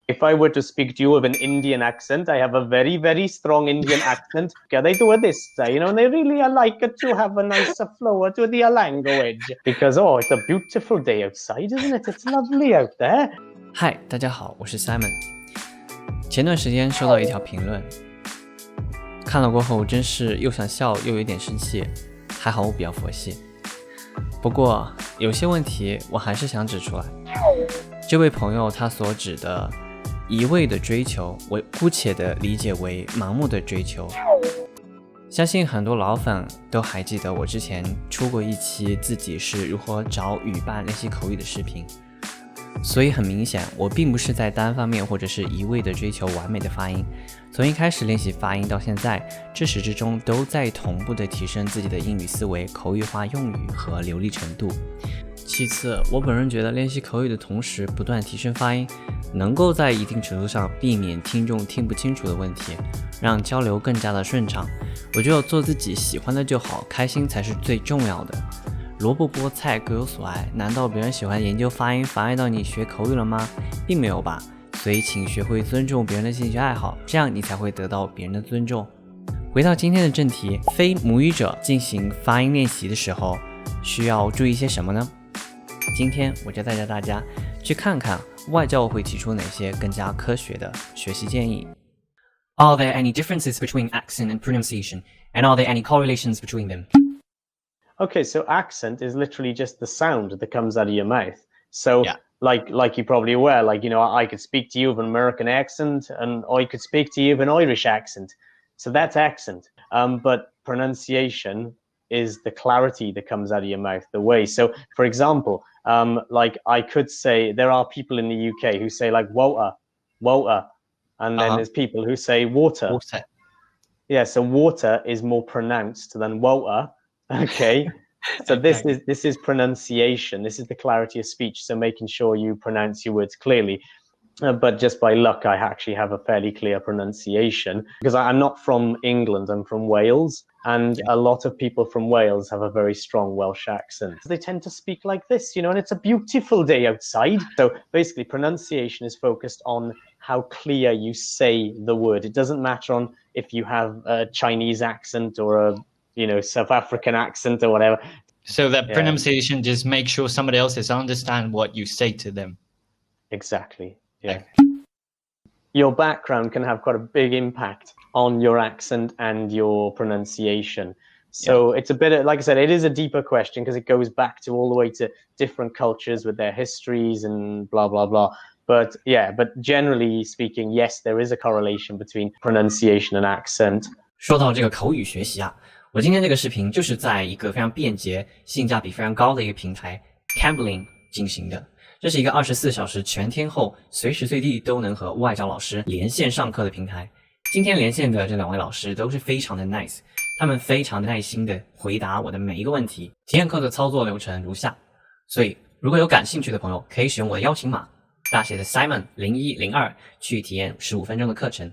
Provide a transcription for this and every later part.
If I were to speak to you with an Indian accent, I have a very, very strong Indian accent. They do this, and they really like it to have a nicer flow to the language. Because, it's a beautiful day outside, isn't it? It's lovely out there. 嗨，大家好，我是 Simon。前段时间收到一条评论，看了过后真是又想笑又有点生气，还好我比较佛系。不过有些问题我还是想指出来。这位朋友他所指的一味的追求，我姑且的理解为盲目的追求。相信很多老粉都还记得我之前出过一期自己是如何找语伴练习口语的视频，所以很明显我并不是在单方面或者是一味的追求完美的发音，从一开始练习发音到现在，至始至终都在同步的提升自己的英语思维、口语化用语和流利程度。其次，我本人觉得练习口语的同时不断提升发音，能够在一定程度上避免听众听不清楚的问题，让交流更加的顺畅。我觉得做自己喜欢的就好，开心才是最重要的。萝卜菠菜各有所爱，难道别人喜欢研究发音妨碍到你学口语了吗？并没有吧。所以请学会尊重别人的兴趣爱好，这样你才会得到别人的尊重。回到今天的正题，非母语者进行发音练习的时候需要注意些什么呢？今天我就带着大家去看看外教会提出哪些更加科学的学习建议。Are there any differences between accent and pronunciation? And are there any correlations between them? Okay, so accent is literally just the sound that comes out of your mouth. So, like you're probably aware, I could speak to you with an American accent, and I could speak to you with an Irish accent. So that's accent. But pronunciation is the clarity that comes out of your mouth, the way. So, for example, I could say there are people in the UK who say like water, and then there's people who say water. Yeah, so water is more pronounced than water. Okay. So this is pronunciation. This is the clarity of speech. So making sure you pronounce your words clearly. But just by luck, I actually have a fairly clear pronunciation because I'm not from England. I'm from Wales. And a lot of people from Wales have a very strong Welsh accent. They tend to speak like this, and it's a beautiful day outside. So basically, pronunciation is focused on how clear you say the word. It doesn't matter on if you have a Chinese accent or a South African accent or whatever. So that pronunciation just makes sure somebody else understand what you say to them. Exactly. Yeah. Your background can have quite a big impact on your accent and your pronunciation. So it's a bit like I said, it is a deeper question because it goes back to all the way to different cultures with their histories and blah, blah, blah. But generally speaking, yes, there is a correlation between pronunciation and accent. 说到这个口语学习啊，我今天这个视频就是在一个非常便捷、性价比非常高的一个平台 Cambly 进行的。这是一个24小时全天候随时随地都能和外教老师连线上课的平台。今天连线的这两位老师都是非常的 nice， 他们非常的耐心的回答我的每一个问题。体验课的操作流程如下，所以如果有感兴趣的朋友可以使用我的邀请码大写的 Simon0102 去体验15分钟的课程。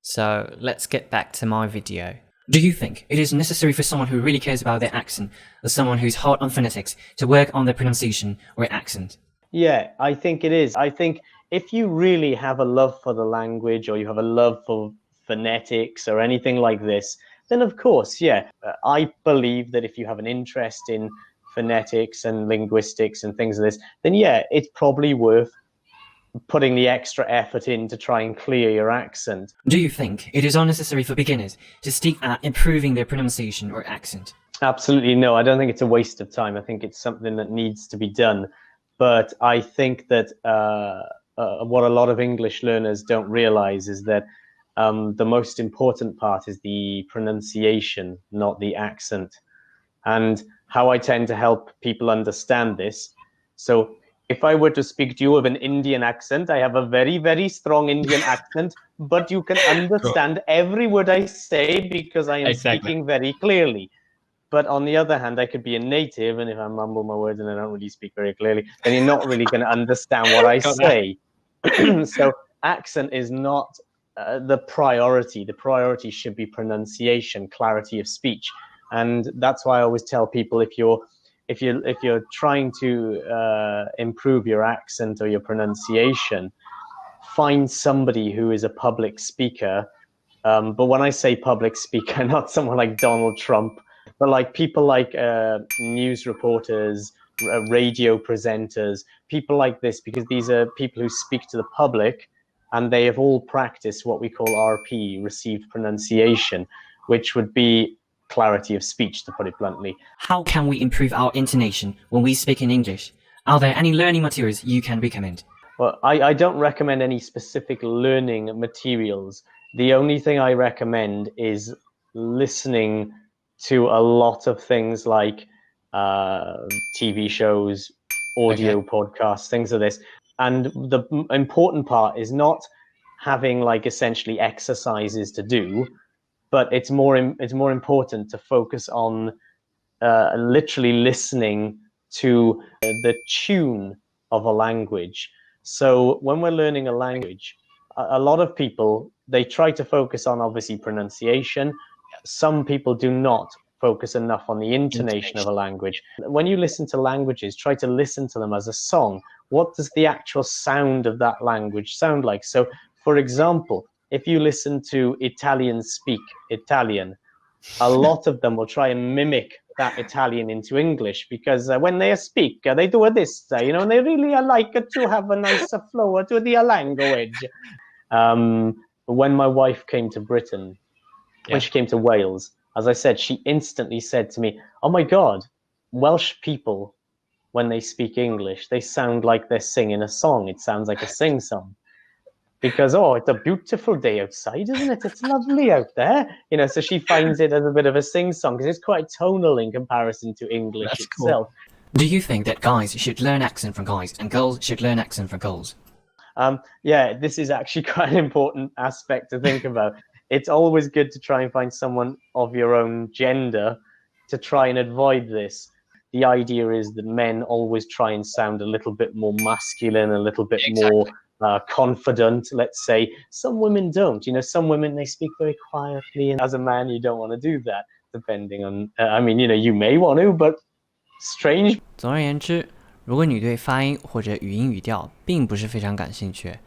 So let's get back to my video. Do you think it is necessary for someone who really cares about their accent or someone who's hot on phonetics to work on their pronunciation or accent? Yeah, I think it is. I think if you really have a love for the language or you have a love for phonetics or anything like this, then of course, I believe that if you have an interest in phonetics and linguistics and things like this, then it's probably worth putting the extra effort in to try and clear your accent. Do you think it is unnecessary for beginners to stick at improving their pronunciation or accent? Absolutely no. I don't think it's a waste of time. I think it's something that needs to be done. But I think that what a lot of English learners don't realize is that the most important part is the pronunciation, not the accent. And how I tend to help people understand this. So if I were to speak to you with an Indian accent, I have a very, very strong Indian accent, but you can understand every word I say because I am speaking very clearly. But on the other hand, I could be a native, and if I mumble my words and I don't really speak very clearly, then you're not really going to understand what I say. So accent is not the priority. The priority should be pronunciation, clarity of speech. And that's why I always tell people if you're trying to improve your accent or your pronunciation, find somebody who is a public speaker. But when I say public speaker, not someone like Donald Trump, but like people like news reporters, radio presenters, people like this, because these are people who speak to the public, and they have all practiced what we call RP, received pronunciation, which would be clarity of speech, to put it bluntly. How can we improve our intonation when we speak in English? Are there any learning materials you can recommend? Well, I don't recommend any specific learning materials. The only thing I recommend is listening to a lot of things like TV shows, audio podcasts, things of this. And the important part is not having like essentially exercises to do, but it's more important to focus on literally listening to the tune of a language. So when we're learning a language, a lot of people, they try to focus on obviously pronunciation. Some people do not focus enough on the intonation of a language. When you listen to languages, try to listen to them as a song. What does the actual sound of that language sound like? So, for example, if you listen to Italians speak Italian, a lot of them will try and mimic that Italian into English, because when they speak, they do this, and they really like to have a nice flow to the language. When my wife came to Britain, when she came to Wales, as I said, she instantly said to me, "Oh my God, Welsh people, when they speak English, they sound like they're singing a song. It sounds like a sing-song." Because, it's a beautiful day outside, isn't it? It's lovely out there. So she finds it as a bit of a sing-song because it's quite tonal in comparison to English itself. Cool. Do you think that guys should learn accent from guys and girls should learn accent from girls? Yeah, this is actually quite an important aspect to think about. It's always good to try and find someone of your own gender to try and avoid this. The idea is that men always try and sound a little bit more masculine, a little bit more confident, let's say. Some women don't. Some women, they speak very quietly, and as a man, you don't want to do that, depending on, you may want to, but strange. 总而言之，如果你对发音或者语音语调并不是非常感兴趣，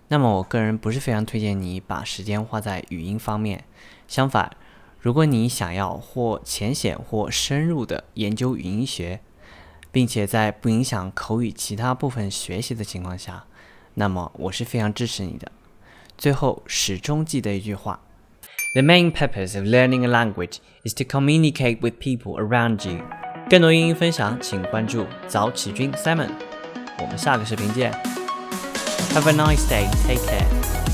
那么我个人不是非常推荐你把时间花在语音方面。相反，如果你想要或浅显或深入的研究语音学，并且在不影响口语其他部分学习的情况下，那么我是非常支持你的。最后，始终记得一句话 ：The main purpose of learning a language is to communicate with people around you。更多英语分享，请关注早起君 Simon。我们下个视频见。Have a nice day. Take care.